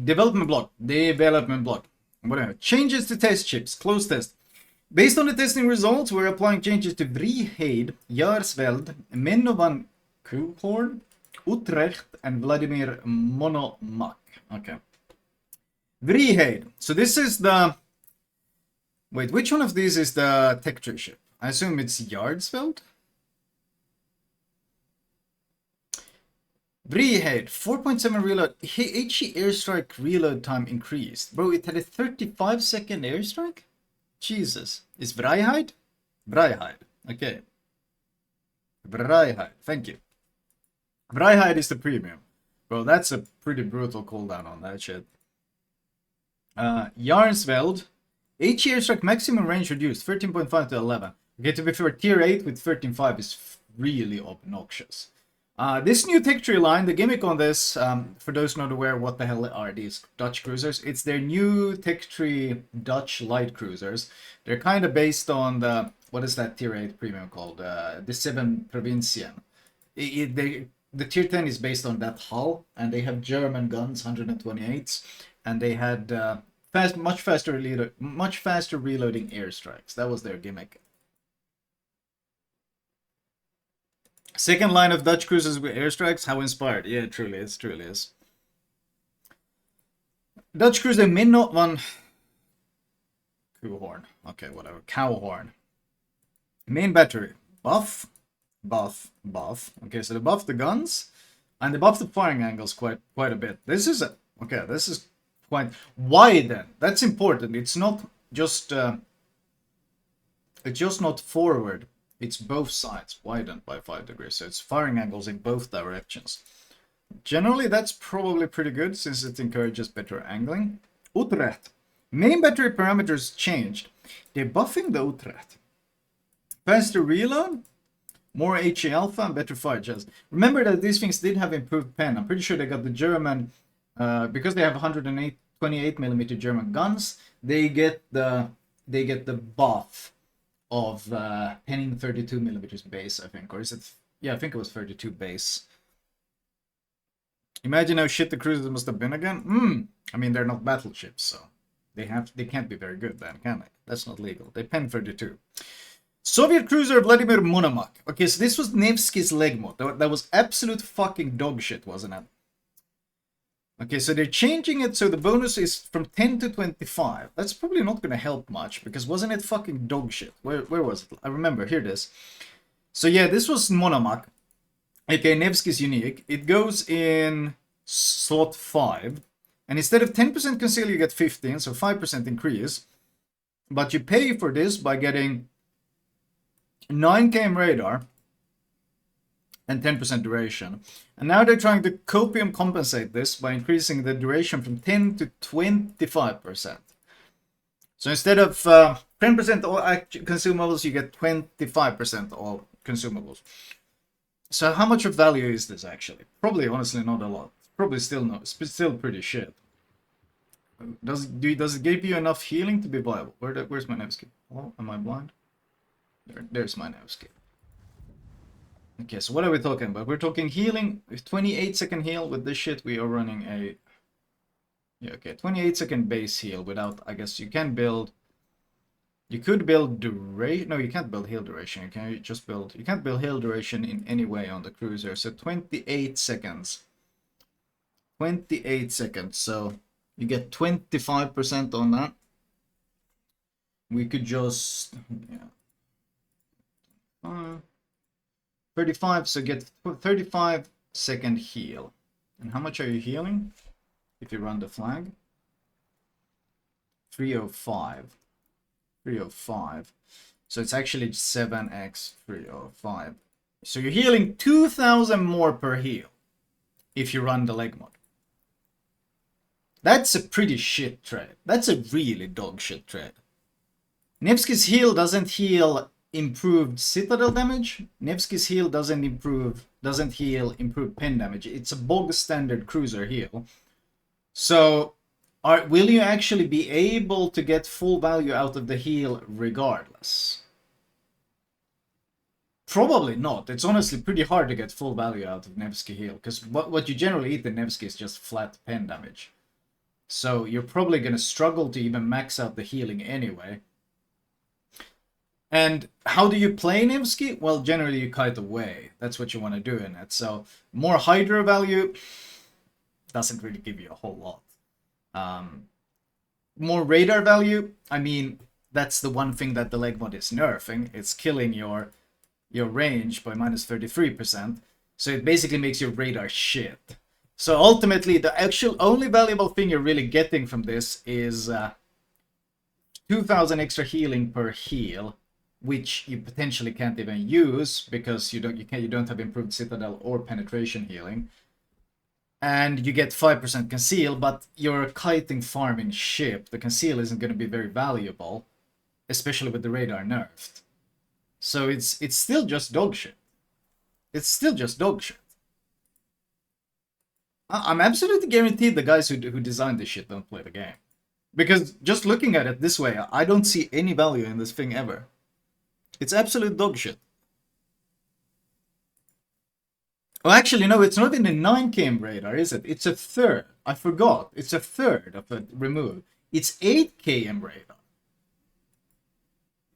Development block. Whatever. Changes to test chips. Close test. Based on the testing results, we're applying changes to Vriheid, Jarsveld, Mennovan Kuhorn, Utrecht, and Vladimir Monomak. Okay. Vriheid. So this is the... Wait, which one of these is the tech tree ship? I assume it's Jarsveld? Vriheid, 4.7 reload. HE airstrike reload time increased. Bro, it had a 35-second airstrike? Jesus. Is Vriheid? Vriheid. Okay. Vriheid. Thank you. Vriheid is the premium. Bro, that's a pretty brutal cooldown on that shit. Jarsveld. HE airstrike maximum range reduced. 13.5 to 11. Okay, to be fair, tier 8 with 13.5 is really obnoxious. This new tech tree line, the gimmick on this, for those not aware what the hell are these Dutch cruisers, it's their new tech tree Dutch light cruisers. They're kind of based on the, what is that tier 8 premium called? The 7 Provinciën. The tier 10 is based on that hull, and they have German guns, 128s, and they had much faster reloading airstrikes. That was their gimmick. Second line of Dutch cruisers with airstrikes, how inspired. Yeah, it truly is. Dutch cruiser Minnow van Kuhorn. Okay, whatever. Cowhorn. Main battery. Buff. Okay, so they buff the guns, and they buff the firing angles quite a bit. This is quite wide then. That's important. It's not just not forward. It's both sides, widened by 5 degrees, so it's firing angles in both directions. Generally, that's probably pretty good, since it encourages better angling. Utrecht. Main battery parameters changed. They're buffing the Utrecht. Faster reload, more HE alpha, and better fire chest. Remember that these things did have improved pen. I'm pretty sure they got the German, because they have 28mm German guns, they get the buff of penning 32mm base, I think, or is it? Yeah, I think it was 32 base. Imagine how shit the cruisers must have been again. I mean, they're not battleships, so they can't be very good then, can they? That's not legal. They pen 32. Soviet cruiser Vladimir Monomak. Okay, so this was Nevsky's leg mod. That was absolute fucking dog shit, wasn't it? Okay, so they're changing it so the bonus is from 10 to 25. That's probably not going to help much, because wasn't it fucking dog shit? Where was it? I remember, here it is. So yeah, this was Monomak, aka Nevsky's unique. It goes in slot 5, and instead of 10% conceal, you get 15, so 5% increase. But you pay for this by getting 9 km radar and 10% duration. And now they're trying to copium compensate this by increasing the duration from 10 to 25%. So instead of 10% all consumables, you get 25% all consumables. So how much of value is this actually? Probably, honestly, not a lot. Probably still not. It's still pretty shit. Does it give you enough healing to be viable? Where's my Nevsky? Oh, am I blind? There's my Nevsky. Okay, so what are we talking about? We're talking healing. With 28-second heal with this shit, we are running a... Yeah, okay, 28-second base heal without... I guess you can build... You could build duration... No, you can't build heal duration. You can just build... You can't build heal duration in any way on the cruiser. So 28 seconds. 28 seconds. So you get 25% on that. We could just... Yeah. 35, so get 35-second heal. And how much are you healing if you run the flag? 305. 305. So it's actually 7x 305. So you're healing 2,000 more per heal if you run the leg mod. That's a pretty shit trade. That's a really dog shit trade. Nevsky's heal doesn't heal improved citadel damage. Nevsky's heal doesn't heal improved pen damage. It's a bog standard cruiser heal. So will you actually be able to get full value out of the heal regardless? Probably not. It's honestly pretty hard to get full value out of Nevsky heal, because what you generally eat in Nevsky is just flat pen damage. So you're probably going to struggle to even max out the healing anyway. And how do you play Nevsky? Well, generally you kite away. That's what you want to do in it. So more Hydra value doesn't really give you a whole lot. More radar value, I mean, that's the one thing that the leg mod is nerfing. It's killing your range by minus 33%. So it basically makes your radar shit. So ultimately, the actual only valuable thing you're really getting from this is 2,000 extra healing per heal, which you potentially can't even use because you don't have improved citadel or penetration healing. And you get 5% conceal, but you're a kiting farming ship. The conceal isn't going to be very valuable, especially with the radar nerfed. So it's still just dog shit. It's still just dog shit. I'm absolutely guaranteed the guys who designed this shit don't play the game. Because just looking at it this way, I don't see any value in this thing ever. It's absolute dog shit. Oh, actually, no, it's not in the 9 km radar, is it? It's a third. I forgot. It's a third of the remove. It's 8 km radar.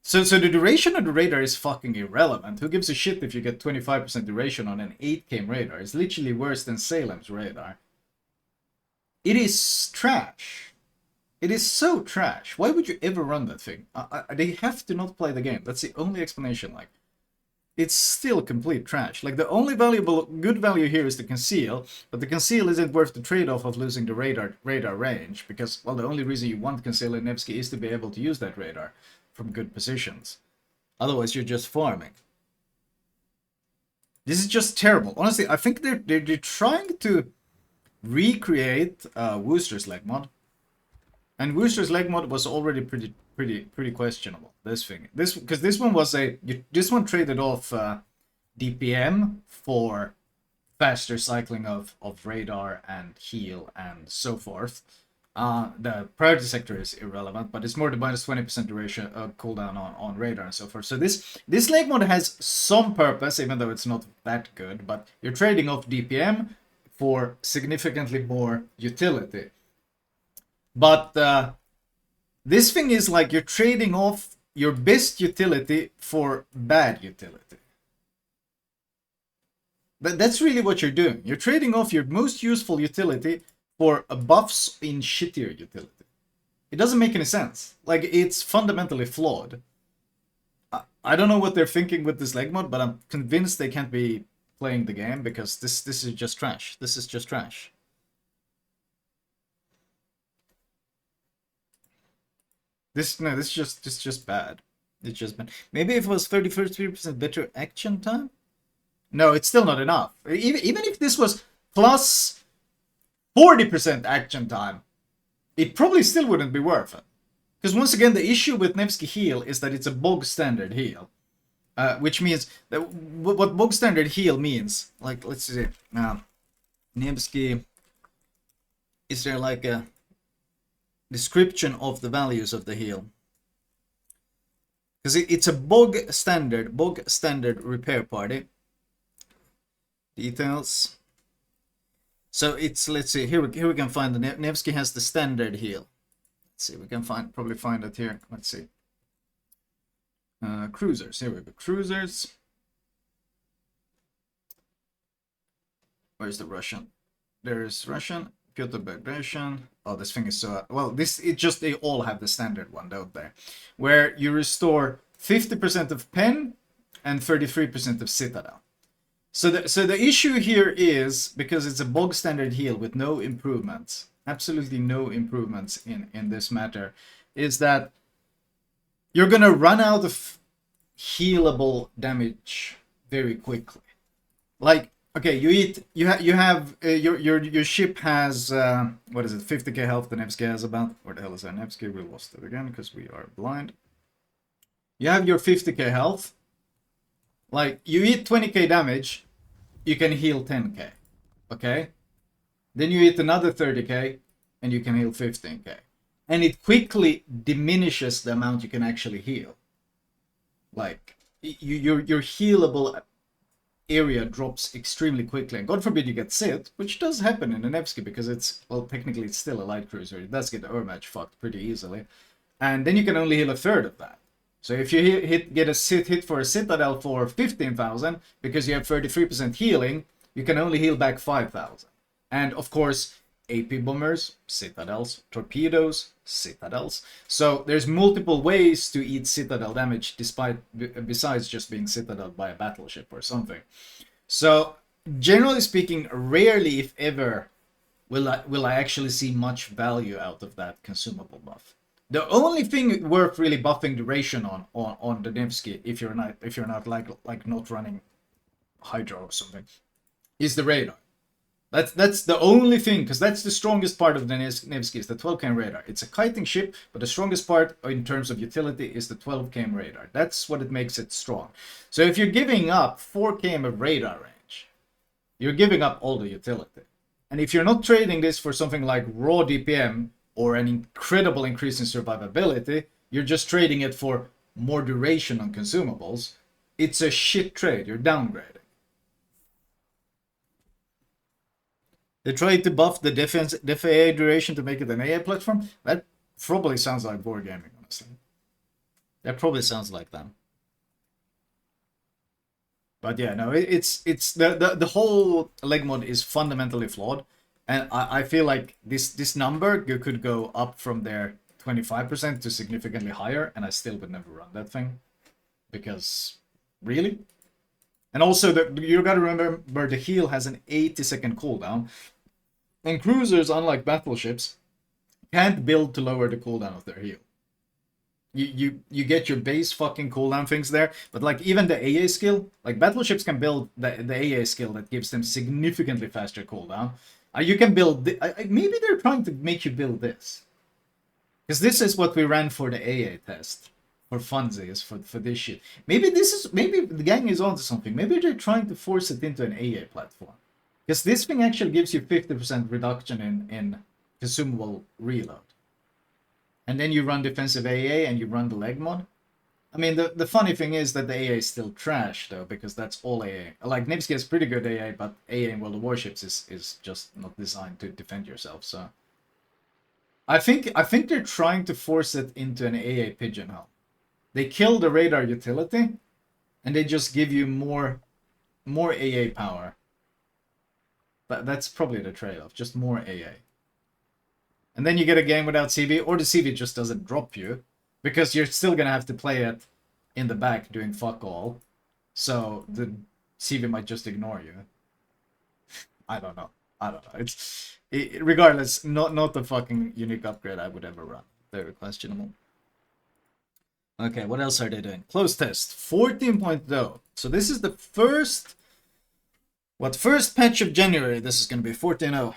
So the duration of the radar is fucking irrelevant. Who gives a shit if you get 25% duration on an 8 km radar? It's literally worse than Salem's radar. It is trash. It is so trash. Why would you ever run that thing? They have to not play the game. That's the only explanation. Like, it's still complete trash. Like, the only good value here is the conceal, but the conceal isn't worth the trade-off of losing the radar range, because, well, the only reason you want conceal in Nevsky is to be able to use that radar from good positions. Otherwise, you're just farming. This is just terrible. Honestly, I think they're trying to recreate Wooster's leg mod, and Wooster's leg mod was already pretty questionable. Because this one traded off DPM for faster cycling of radar and heal and so forth. The priority sector is irrelevant, but it's more the minus 20% duration cooldown on radar and so forth. So this leg mod has some purpose, even though it's not that good. But you're trading off DPM for significantly more utility. But this thing is like you're trading off your best utility for bad utility. That's really what you're doing. You're trading off your most useful utility for buffs in shittier utility. It doesn't make any sense. Like, it's fundamentally flawed. I don't know what they're thinking with this leg mod, but I'm convinced they can't be playing the game because this is just trash. This is just trash. This is just bad. It's just bad. Maybe if it was 33% better action time? No, it's still not enough. Even if this was plus 40% action time, it probably still wouldn't be worth it. Because once again, the issue with Nevsky heal is that it's a bog standard heal. Which means that what bog standard heal means, like, let's see, Nevsky, is there like a description of the values of the heal? Because it's a bog standard repair party. Details. So it's, let's see, here we can find the Nevsky has the standard heal. Let's see, we can probably find it here. Let's see. Cruisers, here we go. Cruisers. Where's the Russian? There's Russian. Petersburg Russian. Oh, this thing is so... Well, they all have the standard one, don't they? Where you restore 50% of pen and 33% of citadel. So the issue here is, because it's a bog standard heal with no improvements, absolutely no improvements in this matter, is that you're gonna run out of healable damage very quickly. Like, okay, your ship has what is it, 50k health. The Nevsky has about, where the hell is our Nevsky? We lost it again because we are blind. You have your 50k health. Like, you eat 20k damage, you can heal 10k, okay? Then you eat another 30k, and you can heal 15k. And it quickly diminishes the amount you can actually heal. Like, your healable area drops extremely quickly, and God forbid you get sit, which does happen in the Nevsky because it's, well, technically it's still a light cruiser. It does get the match fucked pretty easily, and then you can only heal a third of that. So if you get a hit for a Citadel for 15,000 because you have 33% healing, you can only heal back 5,000. And of course, AP bombers, Citadels, torpedoes, Citadels. So there's multiple ways to eat Citadel damage besides just being Citadel by a battleship or something. So generally speaking, rarely if ever will I actually see much value out of that consumable buff. The only thing worth really buffing duration on the Nevsky, if you're not like not running Hydra or something, is the radar. That's the only thing, because that's the strongest part of the Nevsky is the 12 km radar. It's a kiting ship, but the strongest part in terms of utility is the 12 km radar. That's what it makes it strong. So if you're giving up 4 km of radar range, you're giving up all the utility. And if you're not trading this for something like raw DPM or an incredible increase in survivability, you're just trading it for more duration on consumables, it's a shit trade. You're downgrading. They tried to buff the defense AA duration to make it an AA platform. That probably sounds like wargaming, honestly. That probably sounds like them. But yeah, no, it's the whole leg mod is fundamentally flawed, and I feel like this number could go up from their 25% to significantly higher, and I still would never run that thing, because really. And also, you gotta remember the heal has an 80-second cooldown, and cruisers, unlike battleships, can't build to lower the cooldown of their heal. You get your base fucking cooldown things there, but like even the AA skill, like battleships can build the AA skill that gives them significantly faster cooldown. You can build, maybe they're trying to make you build this. Because this is what we ran for the AA test. For funsies, for this shit. Maybe the gang is onto something. Maybe they're trying to force it into an AA platform. Because this thing actually gives you 50% reduction in consumable reload. And then you run defensive AA and you run the leg mod. I mean, the funny thing is that the AA is still trash, though, because that's all AA. Like, Nevsky has pretty good AA, but AA in World of Warships is just not designed to defend yourself, so... I think they're trying to force it into an AA pigeonhole. They kill the radar utility, and they just give you more AA power. But that's probably the trade-off, just more AA. And then you get a game without CV, or the CV just doesn't drop you, because you're still gonna have to play it in the back doing fuck all. So the CV might just ignore you. I don't know. Regardless, not the fucking unique upgrade I would ever run. Very questionable. Okay, what else are they doing? Close test 14.0. So this is the first patch of January. This is gonna be 14.0.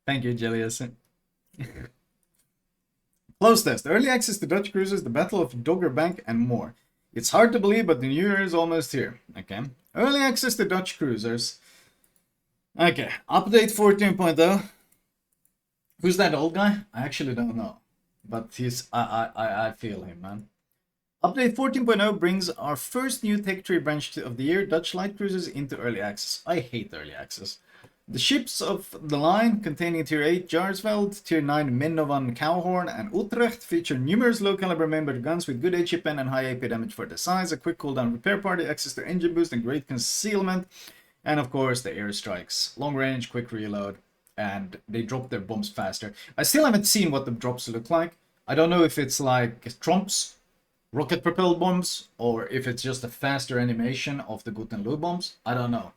Thank you, Julius. Close test. Early access to Dutch cruisers, the Battle of Dogger Bank, and more. It's hard to believe, but the new year is almost here. Okay. Early access to Dutch cruisers. Okay. Update 14.0. Who's that old guy? I actually don't know. But I feel him, man. Update 14.0 brings our first new tech tree branch of the year, Dutch light cruisers, into early access. I hate early access. The ships of the line, containing Tier 8 Jarsveld, Tier 9 Minnovan Cowhorn, and Utrecht, feature numerous low-caliber main-battle guns with good HP pen and high AP damage for their size, a quick cooldown repair party, access to engine boost, and great concealment, and of course the airstrikes. Long range, quick reload, and they drop their bombs faster. I still haven't seen what the drops look like. I don't know if it's like Trump's rocket-propelled bombs, or if it's just a faster animation of the Guten Lu bombs. I don't know.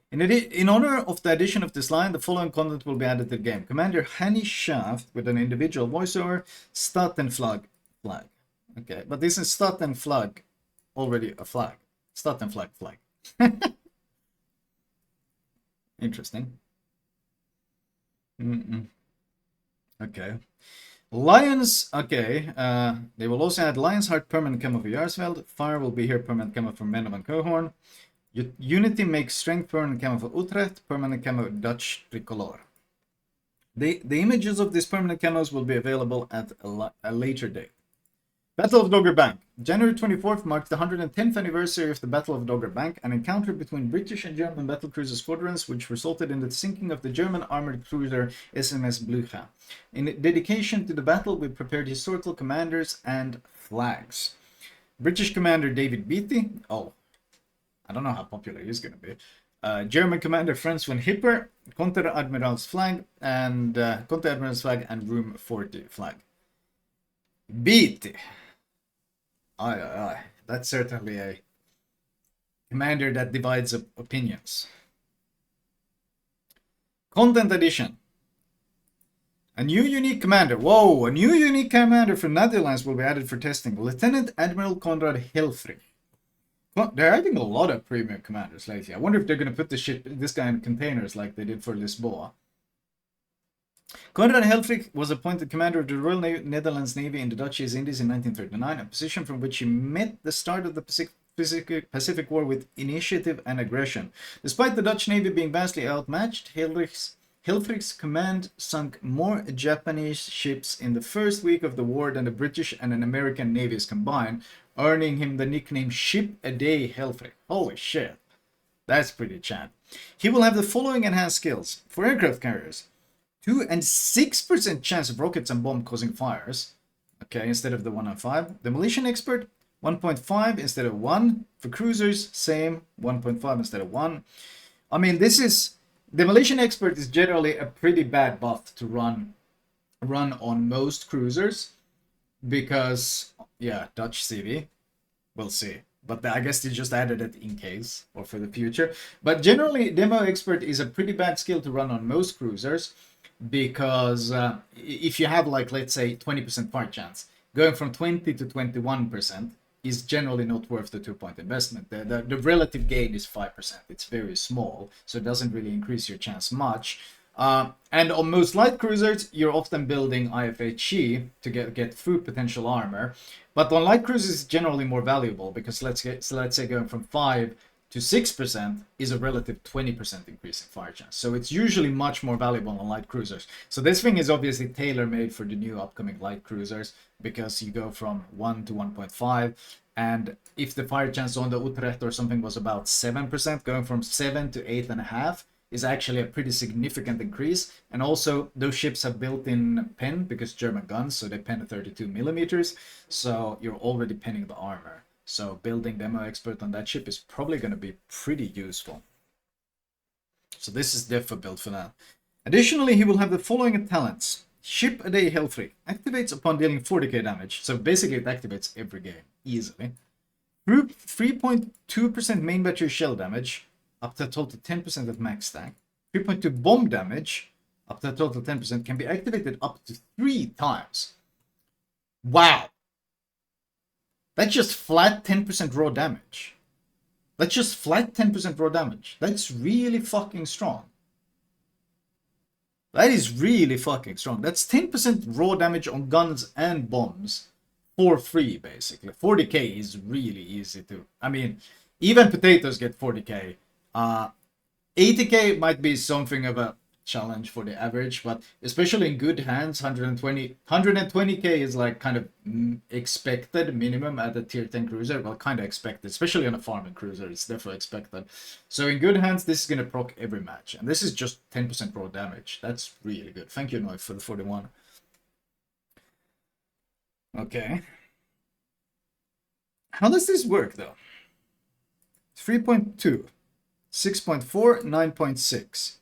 In honor of the addition of this line, the following content will be added to the game. Commander Hanny Shaft with an individual voiceover, Statenflag flag. Okay, but this is Statenflag, already a flag. Statenflag flag. Interesting. Okay. Lions, okay. They will also add Lion's Heart permanent camo for Jarsveld. Fire will be here, permanent camo for Men of Cohorn. Unity makes strength permanent camo for Utrecht, permanent camo Dutch tricolor. The images of these permanent cannons will be available at a later date. Battle of Dogger Bank. January 24th marked the 110th anniversary of the Battle of Dogger Bank, an encounter between British and German battlecruiser squadrons which resulted in the sinking of the German armored cruiser SMS Blücher. In dedication to the battle, we prepared historical commanders and flags. British commander David Beatty. Oh, I don't know how popular he's going to be. German commander Franz von Hipper, Konteradmiral's flag, and Konteradmiral's flag and Room 40 flag. Beatty. Aye. That's certainly a commander that divides opinions. Content Edition. A new unique commander. Whoa, a new unique commander from Netherlands will be added for testing. Lieutenant Admiral Konrad Helfrich. Well, they're adding a lot of premium commanders lately. I wonder if they're going to put this guy in containers like they did for Lisboa. Konrad Helfrich was appointed commander of the Royal Netherlands Navy in the Dutch East Indies in 1939, a position from which he met the start of the Pacific War with initiative and aggression. Despite the Dutch Navy being vastly outmatched, Helfrich's command sunk more Japanese ships in the first week of the war than the British and an American navies combined, earning him the nickname Ship-a-Day Helfrich. Holy shit. That's pretty chat. He will have the following enhanced skills. For aircraft carriers, 2 and 6% chance of rockets and bomb causing fires. Okay, instead of the 1 and 5. Demolition expert, 1.5 instead of 1. For cruisers, same, 1.5 instead of 1. I mean, this is... Demolition expert is generally a pretty bad buff to run on most cruisers. Because, yeah, Dutch CV. We'll see. But I guess they just added it in case, or for the future. But generally, Demo Expert is a pretty bad skill to run on most cruisers. Because if you have, like, let's say, 20% fire chance, going from 20 to 21% is generally not worth the 2-point investment. The relative gain is 5%. It's very small, so it doesn't really increase your chance much. And on most light cruisers, you're often building IFHE to get through potential armor. But on light cruisers, it's generally more valuable because let's say going from 5 to 6% is a relative 20% increase in fire chance. So it's usually much more valuable on light cruisers. So this thing is obviously tailor-made for the new upcoming light cruisers because you go from 1 to 1.5. And if the fire chance on the Utrecht or something was about 7%, going from 7 to 8.5 is actually a pretty significant increase. And also those ships have built-in pen because German guns, so they pen at 32 millimeters. So you're already penning the armor. So building Demo Expert on that ship is probably going to be pretty useful. So this is definitely built for that. Additionally, he will have the following talents. Ship-a-Day Helfrich activates upon dealing 40k damage. So basically it activates every game, easily. 3.2% main battery shell damage, up to a total 10% of max stack. 3.2 bomb damage, up to a total 10%, can be activated up to 3 times. Wow! That's just flat 10% raw damage. That's just flat 10% raw damage. That's really fucking strong. That is really fucking strong. That's 10% raw damage on guns and bombs for free, basically. 40k is really easy to... I mean, even potatoes get 40k. 80k might be something of a challenge for the average, but especially in good hands, 120k is like kind of expected minimum at a tier 10 cruiser. Well, kind of expected, especially on a farming cruiser, it's definitely expected. So in good hands, this is going to proc every match, and this is just 10% raw damage. That's really good. Thank you, Noy, for the 41. Okay. How does this work, though? 3.2, 6.4, 9.6.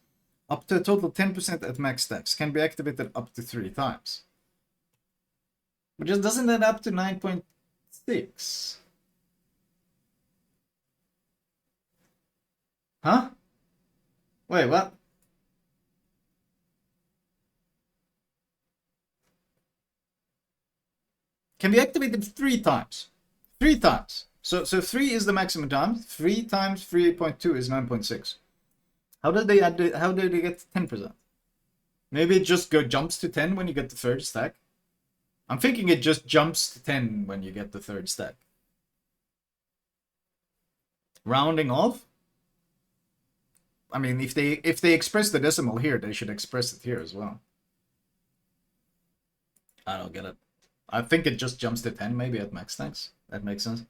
Up to a total 10% at max stacks. Can be activated up to 3 times. But just doesn't that up to 9.6? Huh? Wait, what? Can be activated 3 times. 3 times. So 3 is the maximum time. 3 times 3.2 is 9.6. How did they add how did they get 10%? Maybe it just jumps to 10 when you get the 3rd stack. I'm thinking it just jumps to 10 when you get the 3rd stack. Rounding off? I mean, if they express the decimal here, they should express it here as well. I don't get it. I think it just jumps to 10 maybe at max tanks. That makes sense.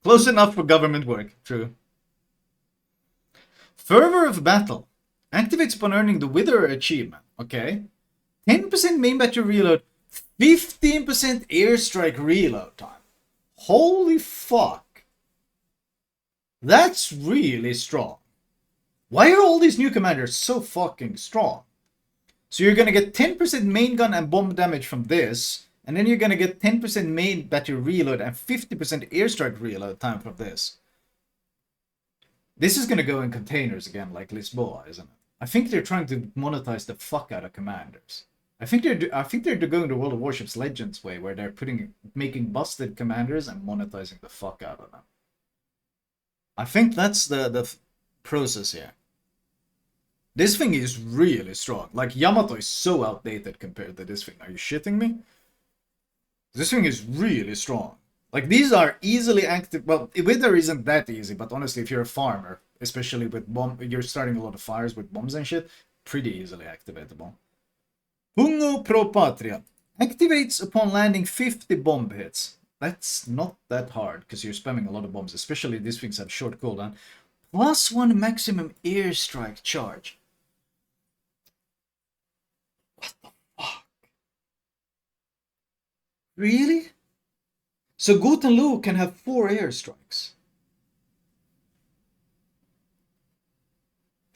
Close enough for government work. True. Fervor of Battle. Activates upon earning the Wither achievement. Okay. 10% main battery reload. 15% airstrike reload time. Holy fuck. That's really strong. Why are all these new commanders so fucking strong? So you're gonna get 10% main gun and bomb damage from this, and then you're gonna get 10% main battery reload and 50% airstrike reload time from this. This is gonna go in containers again, like Lisboa, isn't it? I think they're trying to monetize the fuck out of commanders. I think they're going the World of Warships Legends way, where they're making busted commanders and monetizing the fuck out of them. I think that's the process here. This thing is really strong. Like, Yamato is so outdated compared to this thing. Are you shitting me? This thing is really strong. Like, these are easily active. Well, Wither isn't that easy, but honestly, if you're a farmer, especially with you're starting a lot of fires with bombs and shit, pretty easily activatable. Hungo Pro Patria. Activates upon landing 50 bomb hits. That's not that hard, because you're spamming a lot of bombs, especially these things have short cooldown. +1 maximum airstrike charge. What the fuck? Really? So Guten Lu can have 4 airstrikes.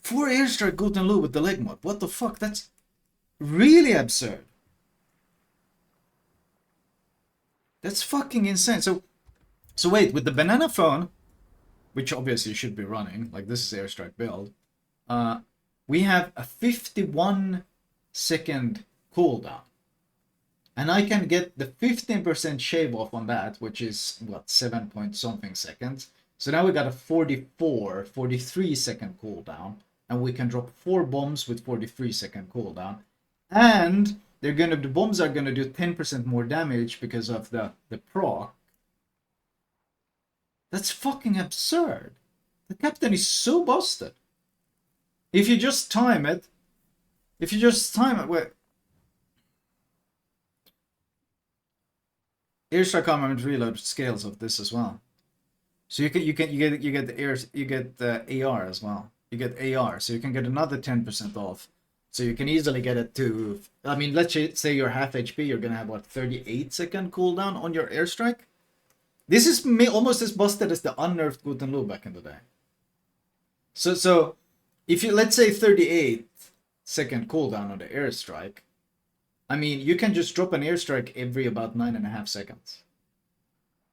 4 airstrike Guten Lu with the leg mod. What the fuck? That's really absurd. That's fucking insane. So wait, with the banana phone, which obviously should be running, like this is airstrike build, we have a 51-second cooldown. And I can get the 15% shave off on that, which is, what, 7 point something seconds. So now we got a 43-second cooldown. And we can drop 4 bombs with 43-second cooldown. And the bombs are gonna do 10% more damage because of the proc. That's fucking absurd. The captain is so busted. If you just time it, wait. Airstrike armament reload scales of this as well. So you get the AR as well. You get AR, so you can get another 10% off. So you can easily get it to, I mean, let's say you're half HP, you're gonna have what, 38-second cooldown on your airstrike? This is almost as busted as the unnerfed Guten Lu back in the day. So if you, let's say 38-second cooldown on the airstrike, I mean, you can just drop an airstrike every about 9.5 seconds.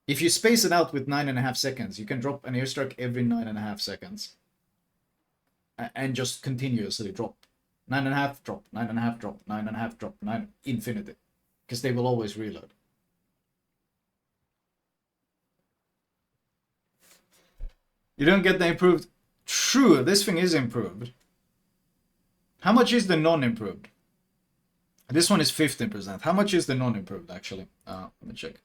If you space it out with 9.5 seconds, you can drop an airstrike every 9.5 seconds. And just continuously drop. 9.5, drop, 9.5, drop, 9.5, drop, 9, infinity. Because they will always reload. You don't get the improved. True, this thing is improved. How much is the non-improved? This one is 15%. How much is the non-improved, actually? Let me check.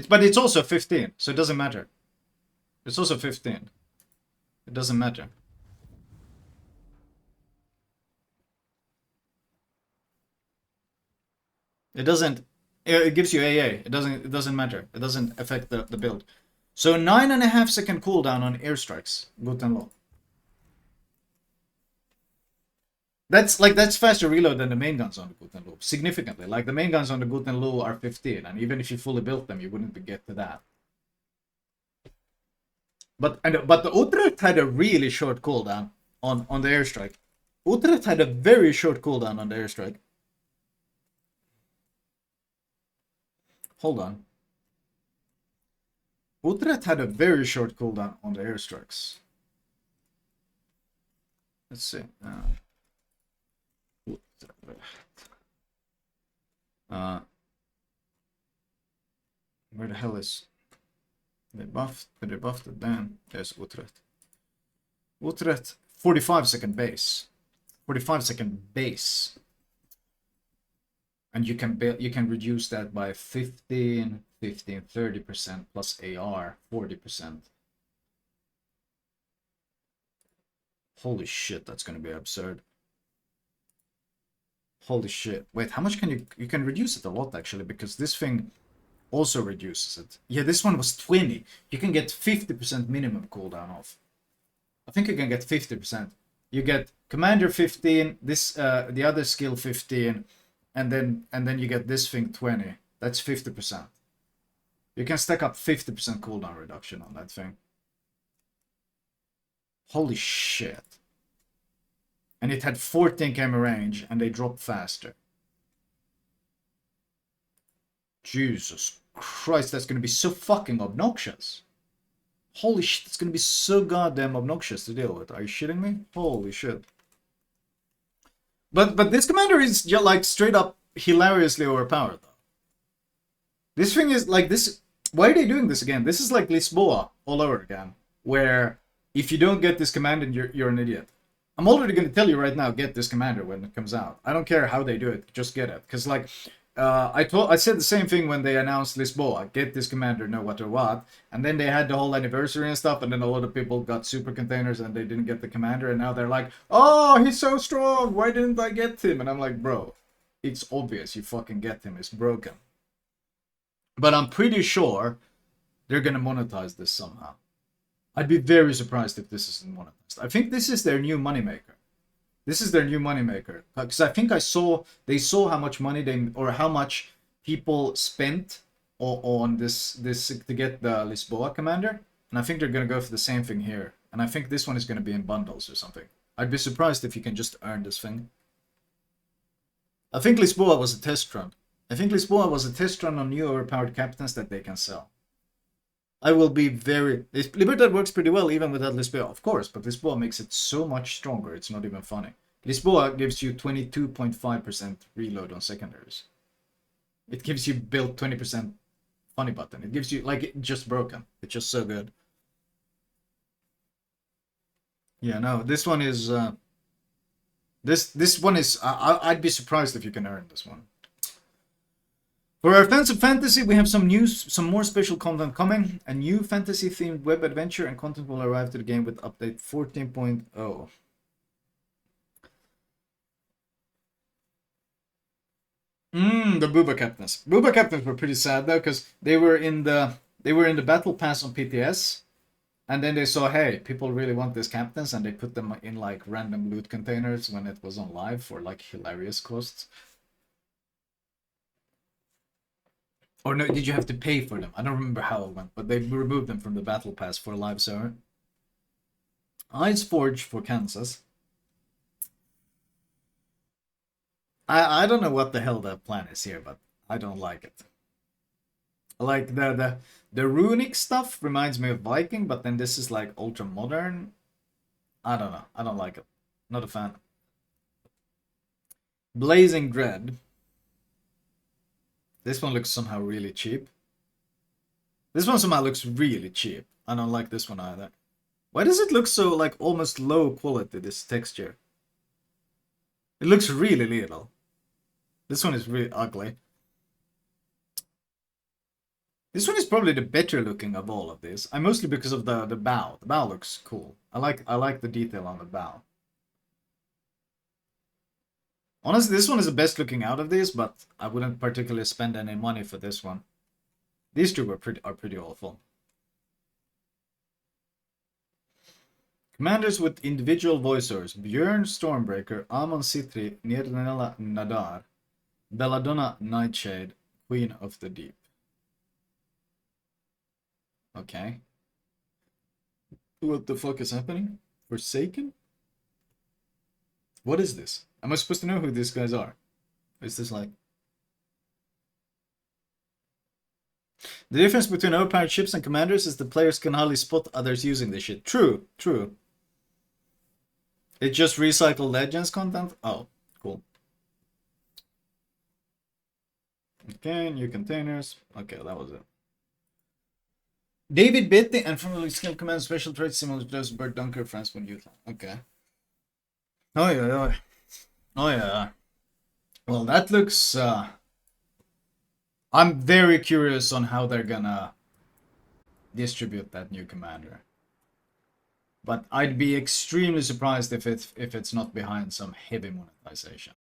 But it's also 15, so it doesn't matter. It's also 15. It doesn't matter. It doesn't. It gives you AA. It doesn't matter. It doesn't affect the build. So 9.5-second cooldown on airstrikes. Guten Lu. That's faster reload than the main guns on the Guten Lu. Significantly. Like the main guns on the Guten Lu are 15, and even if you fully built them, you wouldn't get to that. But the Utrecht had a really short cooldown on the airstrike. Utrecht had a very short cooldown on the airstrike. Hold on. Utrecht had a very short cooldown on the airstrikes. Let's see. Where the hell is... They buffed it then. There's Utrecht. Utrecht, 45-second base. 45-second base. And you can reduce that by 15, 30% plus AR, 40%. Holy shit, that's gonna be absurd. Holy shit. Wait, how much can you... You can reduce it a lot, actually, because this thing also reduces it. Yeah, this one was 20. You can get 50% minimum cooldown off. I think you can get 50%. You get Commander 15, this the other skill 15, and then you get this thing 20. That's 50%. You can stack up 50% cooldown reduction on that thing. Holy shit. And it had 14 km range, and they drop faster. Jesus Christ, that's gonna be so fucking obnoxious. Holy shit, it's gonna be so goddamn obnoxious to deal with. Are you shitting me? Holy shit. But this commander is just like straight up hilariously overpowered though. This thing is like this. Why are they doing this again? This is like Lisboa all over again, where if you don't get this commander, you're an idiot. I'm already gonna tell you right now, get this commander when it comes out. I don't care how they do it, just get it. Because like I said the same thing when they announced Lisboa, get this commander no matter what, and then they had the whole anniversary and stuff, and then a lot of people got super containers and they didn't get the commander, and now they're like, oh, he's so strong, why didn't I get him? And I'm like, bro, it's obvious you fucking get him, it's broken. But I'm pretty sure they're gonna monetize this somehow. I'd be very surprised if this isn't monetized. I think this is their new moneymaker. This is their new moneymaker. Because I think they saw how much money or how much people spent on this to get the Lisboa commander. And I think they're going to go for the same thing here. And I think this one is going to be in bundles or something. I'd be surprised if you can just earn this thing. I think Lisboa was a test run. I think Lisboa was a test run on new overpowered captains that they can sell. I will be very... Libertad works pretty well even without Lisboa, of course, but Lisboa makes it so much stronger, it's not even funny. Lisboa gives you 22.5% reload on secondaries. It gives you build 20% funny button. It gives you, like, it just broken. It's just so good. Yeah, no, this one is... This one is... I'd be surprised if you can earn this one. For our fans of fantasy, we have some more special content coming. A new fantasy-themed web adventure and content will arrive to the game with update 14.0. The Booba captains. Booba captains were pretty sad though, because they were in the battle pass on PTS, and then they saw, hey, people really want these captains, and they put them in like random loot containers when it was on live for like hilarious costs. Or no, did you have to pay for them? I don't remember how it went, but they removed them from the battle pass for a live server. Ice Forge for Kansas. I don't know what the hell that plan is here, but I don't like it. Like the runic stuff reminds me of Viking, but then this is like ultra modern. I don't know. I don't like it. Not a fan. Blazing Dread. This one looks somehow really cheap. This one somehow looks really cheap. I don't like this one either. Why does it look so like almost low quality, this texture? It looks really little. This one is really ugly. This one is probably the better looking of all of these. I mostly because of the bow. The bow looks cool. I like the detail on the bow. Honestly, this one is the best looking out of these, but I wouldn't particularly spend any money for this one. These two are pretty awful. Commanders with individual voiceovers: Björn Stormbreaker, Amon Sitri, Nirnela Nadar, Belladonna Nightshade, Queen of the Deep. Okay. What the fuck is happening? Forsaken? What is this? Am I supposed to know who these guys are? Is this like... The difference between overpowered ships and commanders is the players can hardly spot others using this shit. True, true. It's just recycled Legends content? Oh, cool. Okay, new containers. Okay, that was it. David Bitty and from the skill command special traits similar to those Bert Dunker, France when youth. Okay. Oh yeah. Oh yeah. Well, that looks... I'm very curious on how they're gonna distribute that new commander. But I'd be extremely surprised if it's not behind some heavy monetization.